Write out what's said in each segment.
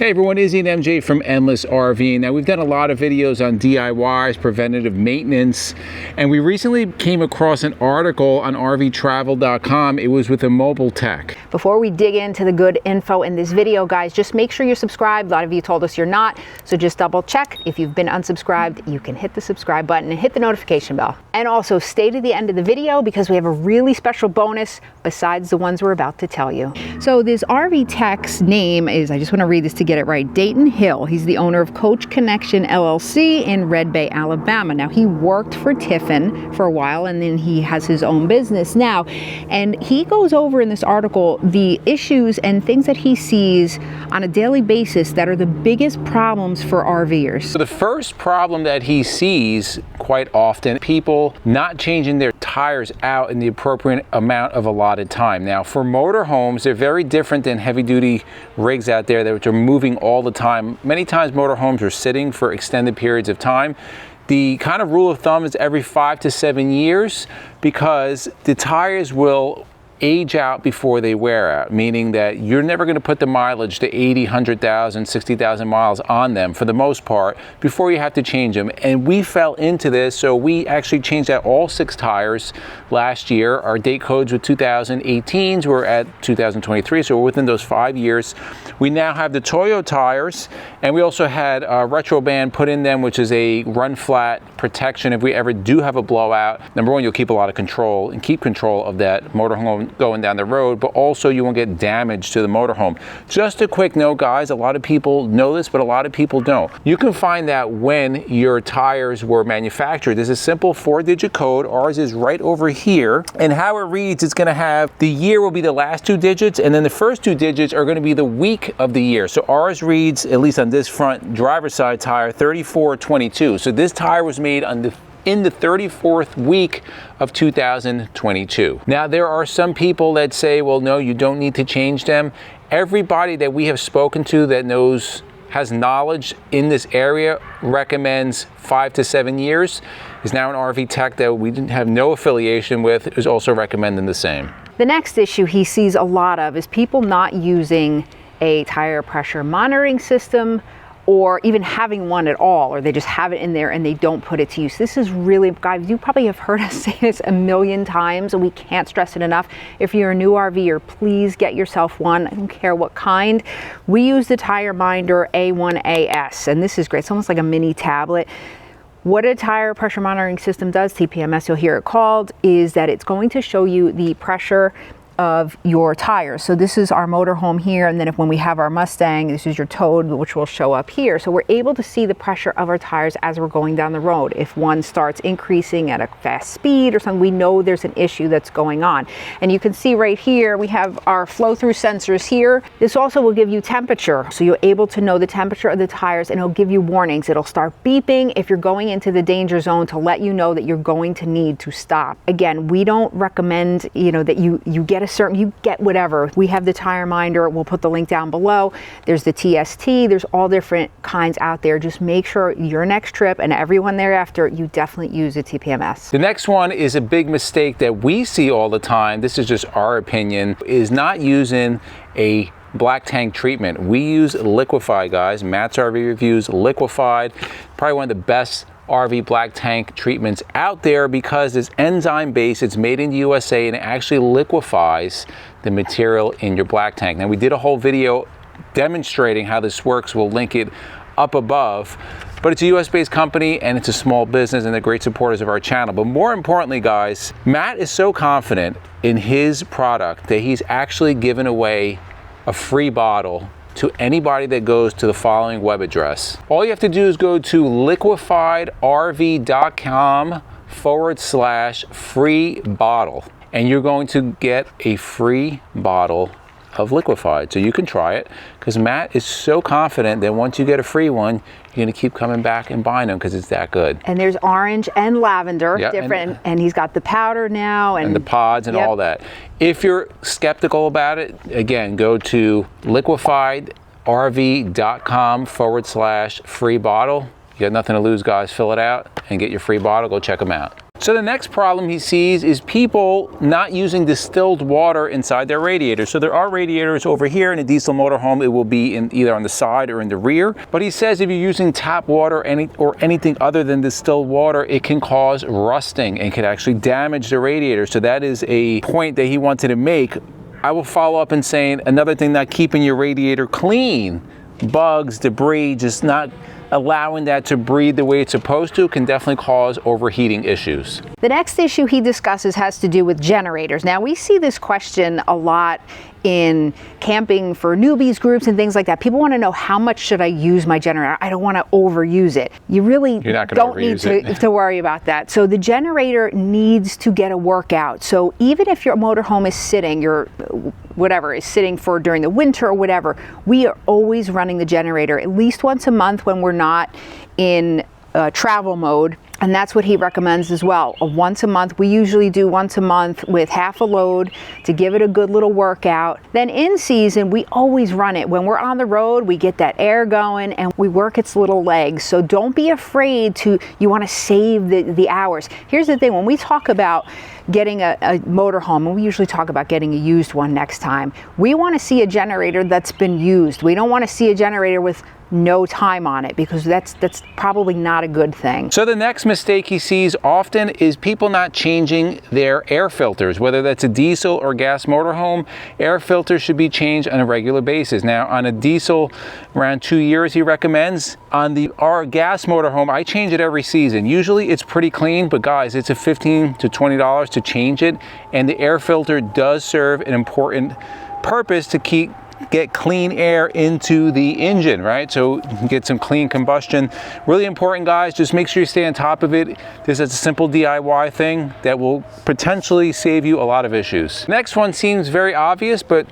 Hey everyone, Izzy and MJ from Endless RVing. Now we've done a lot of videos on DIYs, preventative maintenance, and we recently came across an article on RVtravel.com. It was with a mobile tech. Before we dig into the good info in this video, guys, just make sure you're subscribed. A lot of you told us you're not, so just double check. If you've been unsubscribed, you can hit the subscribe button and hit the notification bell. And also stay to the end of the video because we have a really special bonus besides the ones we're about to tell you. So this RV tech's name is, I just want to read this to get it right, Dayton Hill. He's the owner of Coach Connection LLC in Red Bay, Alabama. Now he worked for Tiffin for a while and then he has his own business now. And he goes over in this article the issues and things that he sees on a daily basis that are the biggest problems for RVers. So the first problem that he sees quite often, people not changing their tires out in the appropriate amount of allotted time. Now for motorhomes, they're very different than heavy duty rigs out there that are moving all the time. Many times motorhomes are sitting for extended periods of time. The kind of rule of thumb is every 5 to 7 years because the tires will age out before they wear out, meaning that you're never going to put the mileage to 80, 100,000, 60,000 miles on them for the most part before you have to change them. And we fell into this, so we actually changed out all 6 tires last year. Our date codes were 2018s, we're at 2023, so we're within those 5 years. We now have the Toyo tires, and we also had a retro band put in them, which is a run flat protection. If we ever do have a blowout, number one, you'll keep a lot of control and keep control of that motorhome going down the road, but also you won't get damage to the motorhome. Just a quick note, guys, a lot of people know this, but a lot of people don't. You can find out when your tires were manufactured. There's a simple 4-digit code. Ours is right over here, and how it reads, it's going to have the year will be the last 2 digits, and then the first 2 digits are going to be the week of the year. So ours reads, at least on this front driver's side tire, 3422. So this tire was made on in the 34th week of 2022. Now there are some people that say, well, no, you don't need to change them. Everybody that we have spoken to that has knowledge in this area recommends 5 to 7 years. Is now an RV tech that we didn't have no affiliation with is also recommending the same. The next issue he sees a lot of is people not using a tire pressure monitoring system or even having one at all, or they just have it in there and they don't put it to use. This is really, guys, you probably have heard us say this a million times and we can't stress it enough. If you're a new RVer, please get yourself one. I don't care what kind. We use the Tire Minder A1AS, and this is great. It's almost like a mini tablet. What a tire pressure monitoring system does, TPMS you'll hear it called, is that it's going to show you the pressure of your tires. So this is our motorhome here, and then when we have our Mustang, this is your Toad, which will show up here. So we're able to see the pressure of our tires as we're going down the road. If one starts increasing at a fast speed or something, we know there's an issue that's going on. And you can see right here, we have our flow-through sensors here. This also will give you temperature. So you're able to know the temperature of the tires, and it'll give you warnings. It'll start beeping if you're going into the danger zone to let you know that you're going to need to stop. Again, we don't recommend, that you get you get whatever. We have the Tire Minder. We'll put the link down below. There's the TST. There's all different kinds out there. Just make sure your next trip and everyone thereafter, you definitely use a TPMS. The next one is a big mistake that we see all the time. This is just our opinion, is not using a black tank treatment. We use Liquified, guys. Matt's RV Reviews, Liquified. Probably one of the best RV black tank treatments out there because it's enzyme based, it's made in the USA, and it actually liquefies the material in your black tank. Now we did a whole video demonstrating how this works. We'll link it up above, but it's a US based company and it's a small business and they're great supporters of our channel. But more importantly, guys, Matt is so confident in his product that he's actually given away a free bottle to anybody that goes to the following web address. All you have to do is go to liquifiedrv.com/free bottle, and you're going to get a free bottle of Liquified. So you can try it because Matt is so confident that once you get a free one, you're going to keep coming back and buying them because it's that good. And there's orange and lavender, different, and he's got the powder now. And the pods and all that. If you're skeptical about it, again, go to liquifiedrv.com/free bottle. You got nothing to lose, guys. Fill it out and get your free bottle. Go check them out. So the next problem he sees is people not using distilled water inside their radiators. So there are radiators over here in a diesel motorhome. It will be in either on the side or in the rear. But he says if you're using tap water or anything other than distilled water, it can cause rusting and can actually damage the radiator. So that is a point that he wanted to make. I will follow up in saying another thing, not keeping your radiator clean. Bugs, debris, just not allowing that to breathe the way it's supposed to can definitely cause overheating issues. The next issue he discusses has to do with generators. Now, we see this question a lot in camping for newbies groups and things like that. People want to know, how much should I use my generator? I don't want to overuse it. You really don't need to worry about that. So the generator needs to get a workout. So even if your motorhome is sitting, your whatever is sitting for during the winter or whatever, we are always running the generator at least once a month when we're not in travel mode. And that's what he recommends as well. Once a month. We usually do once a month with half a load to give it a good little workout. Then in season, we always run it. When we're on the road, we get that air going and we work its little legs. So don't be afraid to, you want to save the hours. Here's the thing, when we talk about getting a motorhome, and we usually talk about getting a used one next time, we want to see a generator that's been used. We don't want to see a generator with no time on it, because that's probably not a good thing. So the next mistake he sees often is people not changing their air filters. Whether that's a diesel or gas motorhome, air filters should be changed on a regular basis. Now on a diesel, around 2 years he recommends. On our gas motorhome, I change it every season. Usually it's pretty clean, but guys, it's a $15 to $20 to change it, and the air filter does serve an important purpose to get clean air into the engine, right? So you can get some clean combustion. Really important, guys. Just make sure you stay on top of it. This is a simple DIY thing that will potentially save you a lot of issues. Next one seems very obvious, but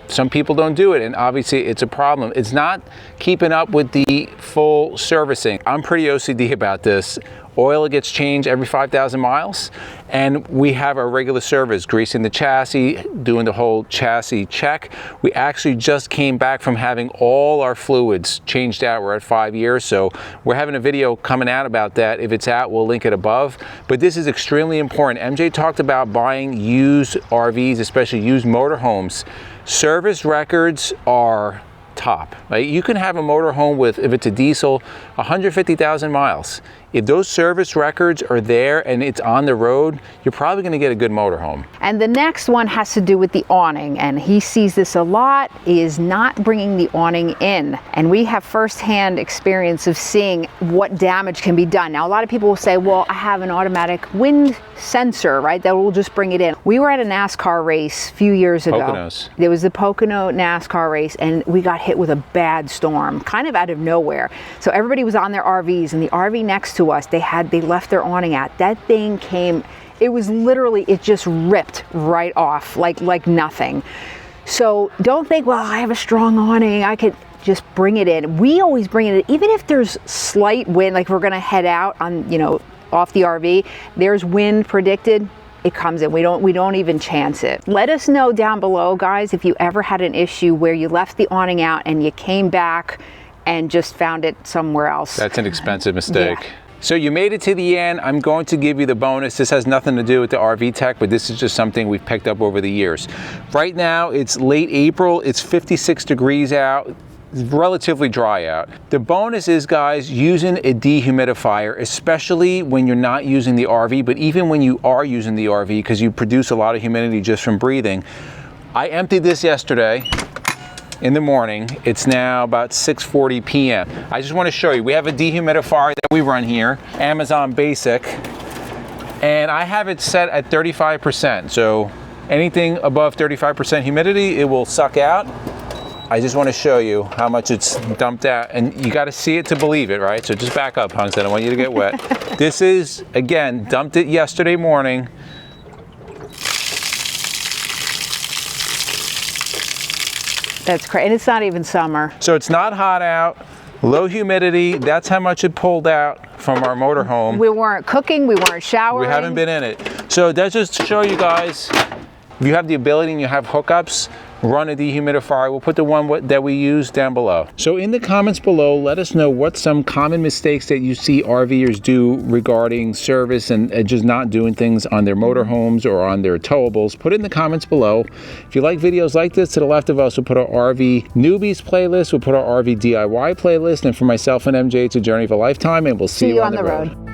some people don't do it, and obviously it's a problem. It's not keeping up with the full servicing. I'm pretty OCD about this. Oil gets changed every 5,000 miles, and we have our regular service, greasing the chassis, doing the whole chassis check. We actually just came back from having all our fluids changed out. We're at 5 years, so we're having a video coming out about that. If it's out, we'll link it above. But this is extremely important. MJ talked about buying used RVs, especially used motorhomes. Service records are top. Right? You can have a motorhome with, if it's a diesel, 150,000 miles. If those service records are there and it's on the road, you're probably going to get a good motorhome. And the next one has to do with the awning, and he sees this a lot, is not bringing the awning in. And we have firsthand experience of seeing what damage can be done. Now, a lot of people will say, well, I have an automatic wind sensor, right, that will just bring it in. We were at a NASCAR race a few years ago. Poconos. There was the Pocono NASCAR race, and we got hit with a bad storm, kind of out of nowhere. So everybody was on their RVs, and the RV next to us, they left their awning out. That thing came, it was literally, it just ripped right off like nothing. So don't think, well, I have a strong awning, I could just bring it in. We always bring it in, even if there's slight wind, like we're gonna head out on, off the RV, there's wind predicted, it comes in. We don't even chance it. Let us know down below, guys, if you ever had an issue where you left the awning out and you came back and just found it somewhere else. That's an expensive mistake. Yeah. So you made it to the end. I'm going to give you the bonus. This has nothing to do with the RV tech, but this is just something we've picked up over the years. Right now, it's late April. It's 56 degrees out. It's relatively dry out. The bonus is, guys, using a dehumidifier, especially when you're not using the RV, but even when you are using the RV, because you produce a lot of humidity just from breathing. I emptied this yesterday in the morning. It's now about 6:40 p.m. I just want to show you, we have a dehumidifier that we run here, Amazon Basic, and I have it set at 35%. So anything above 35% humidity, it will suck out. I just want to show you how much it's dumped out, and you got to see it to believe it, right? So just back up, Hunks, I don't want you to get wet. This is, again, dumped it yesterday morning. That's crazy, and it's not even summer. So it's not hot out, low humidity. That's how much it pulled out from our motorhome. We weren't cooking, we weren't showering. We haven't been in it. So that's just to show you guys, if you have the ability and you have hookups, run a dehumidifier. We'll put the one that we use down below. So in the comments below, let us know what some common mistakes that you see RVers do regarding service and just not doing things on their motorhomes or on their towables. Put it in the comments below. If you like videos like this, to the left of us, we'll put our RV newbies playlist, we'll put our RV DIY playlist, and for myself and MJ, it's a journey of a lifetime, and we'll see you on the road.